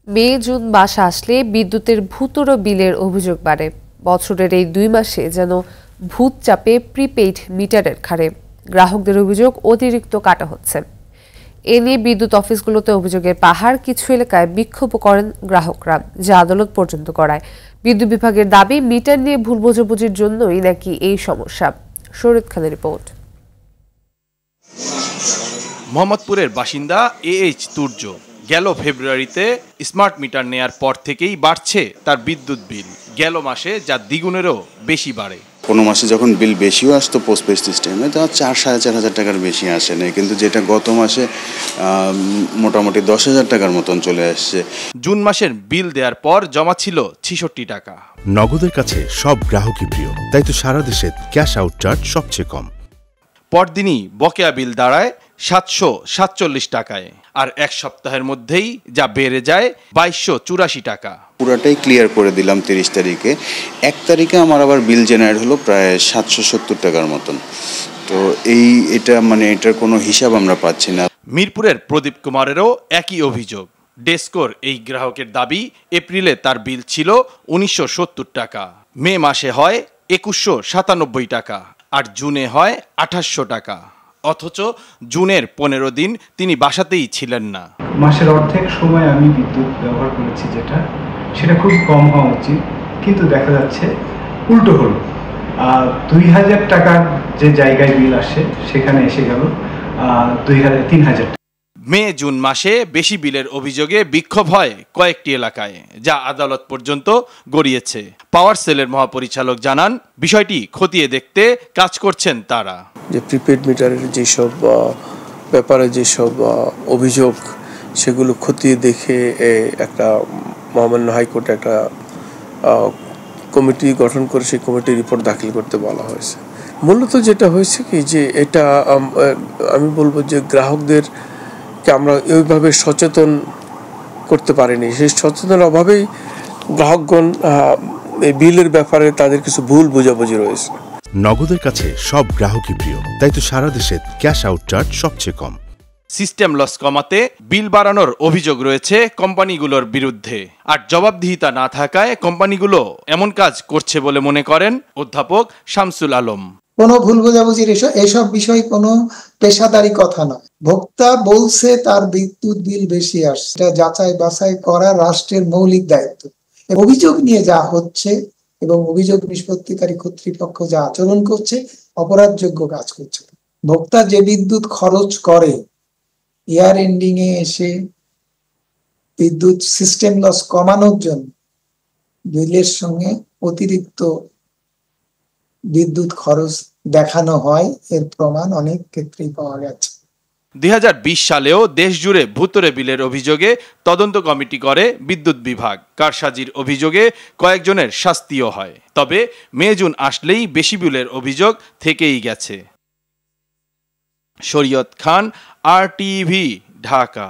May June মাস আসলে বিদ্যুতের ভূতুড়ো বিলের অভিযোগ বাড়ে। বছরের এই 2 মাসে যেন ভূত চাপে প্রিপেইড মিটারের ঘাড়ে। গ্রাহকদের অভিযোগ অতিরিক্ত কাটা হচ্ছে। এ নিয়ে বিদ্যুৎ অফিসগুলোতে অভিযোগের পাহাড়, কিছু এলাকায় বিক্ষোভ করেন গ্রাহকরা, যা আদালত পর্যন্ত করায়। বিদ্যুৎ বিভাগের দাবি, মিটার নিয়ে ভুল বোঝাবুঝির জন্যই নাকি এই সমস্যা। শরীদ খানের রিপোর্ট। মোহাম্মদপুরের বাসিন্দা AH তুর্য গেল ফেব্রুয়ারিতে স্মার্ট মিটার নেয়ার পর থেকেই বাড়ছে তার বিদ্যুৎ বিল। গেল মাসে যা দ্বিগুণেরও বেশি বাড়ে। কোনো মাসে যখন বিল বেশিও আসতো পোস্টপেড সিস্টেমে, তা 4-4.5 টাকার বেশি আসে না, কিন্তু যেটা গত মাসে মোটামুটি 10,000 টাকার মতন চলে আসছে। জুন মাসের বিল দেওয়ার পর জমা ছিল 66 টাকা। নগদের কাছে সব গ্রাহকই প্রিয়, তাই তো সারা দেশে ক্যাশ আউট চার্জ সবচেয়ে কম। পরদিনই বকেয়া বিল দাঁড়ায় 747 টাকায়, আর এক সপ্তাহের মধ্যেই যা বেড়ে যায় 2284 টাকা। পুরাটাই ক্লিয়ার করে দিলাম 30 তারিখে। 1 তারিখে আমার আবার বিল জেনারেট হলো প্রায় 770 টাকার মতন। তো এটার কোনো হিসাব আমরা পাচ্ছি না। মিরপুরের প্রদীপ কুমারেরও একই অভিযোগ। ডেস্কোর এই গ্রাহকের দাবি, এপ্রিলে তার বিল ছিল 1970 টাকা, মে মাসে হয় 2197 টাকা, আর জুনে হয় 2800 টাকা। অথচ জুনের 15 দিন তিনি বাসাতেই ছিলেন না। মাসের অর্ধেক সময় আমি বিদ্যুৎ ব্যবহার করেছি, সেটা খুব কম হওয়া উচিত, কিন্তু দেখা যাচ্ছে উল্টো হলো। 2000 টাকার যে জায়গায় বিল আসে সেখানে এসে গেল 3,000 টাকা। মে জুন মাসে বেশি বিলের অভিযোগে বিক্ষোভ হয় কয়েকটি এলাকায়, যা আদালত পর্যন্ত গড়িয়েছে। পাওয়ার সেলের মহাপরিচালক জানান, বিষয়টি খতিয়ে দেখতে কাজ করছেন তারা। যে প্রিপেড মিটারের যেসব ব্যাপারে যেসব অভিযোগ, সেগুলো খতিয়ে দেখে একটা মহামান্য হাইকোর্টে একটা কমিটি গঠন করে সেই কমিটির রিপোর্ট দাখিল করতে বলা হয়েছে। মূলত যেটা হয়েছে কি, যে এটা আমি বলবো যে গ্রাহকদেরকে আমরা ওইভাবে সচেতন করতে পারিনি। সেই সচেতনের অভাবেই গ্রাহকগণ এই বিলের ব্যাপারে তাদের কিছু ভুল বোঝাবুঝি রয়েছে। নগদের কাছে সব গ্রাহকই প্রিয়, তাই তো সারা দেশে ক্যাশ আউট চার্জ সবচেয়ে কম। সিস্টেম লস কমাতে বিল বাড়ানোর অভিযোগ রয়েছে কোম্পানিগুলোর বিরুদ্ধে, আর জবাবদিহিতা না থাকায় কোম্পানিগুলো এমন কাজ করছে বলে মনে করেন অধ্যাপক শামসুল আলম। কোনো ভুল বোঝাবুঝির এসব বিষয় কোনো পেশাদারি কথা নয়। ভোক্তা বলছে তার বিদ্যুৎ বিল বেশি আসছে, এটা যাচাই বাছাই করা রাষ্ট্রের মৌলিক দায়িত্ব। অভিযোগ নিয়ে যা হচ্ছে এবং অভিযোগ নিষ্পত্তিকারী কর্তৃপক্ষ যা আচরণ করছে, অপরাধযোগ্য কাজ করছে। ভোক্তা যে বিদ্যুৎ খরচ করে, ইয়ার এন্ডিং এ এসে বিদ্যুৎ সিস্টেম লস কমানোর জন্য বিলের সঙ্গে অতিরিক্ত বিদ্যুৎ খরচ দেখানো হয়, এর প্রমাণ অনেক ক্ষেত্রেই পাওয়া গেছে। 2020 সালেও দেশ জুড়ে ভুতুড়ে বিলের অভিযোগে তদন্ত কমিটি করে বিদ্যুৎ বিভাগ। কারসাজির অভিযোগে কয়েকজনের শাস্তিও হয়। তবে মে জুন আসলেই বেশি বিলের অভিযোগ থেকেই গেছে। শরীয়ত খান, RTV, ঢাকা।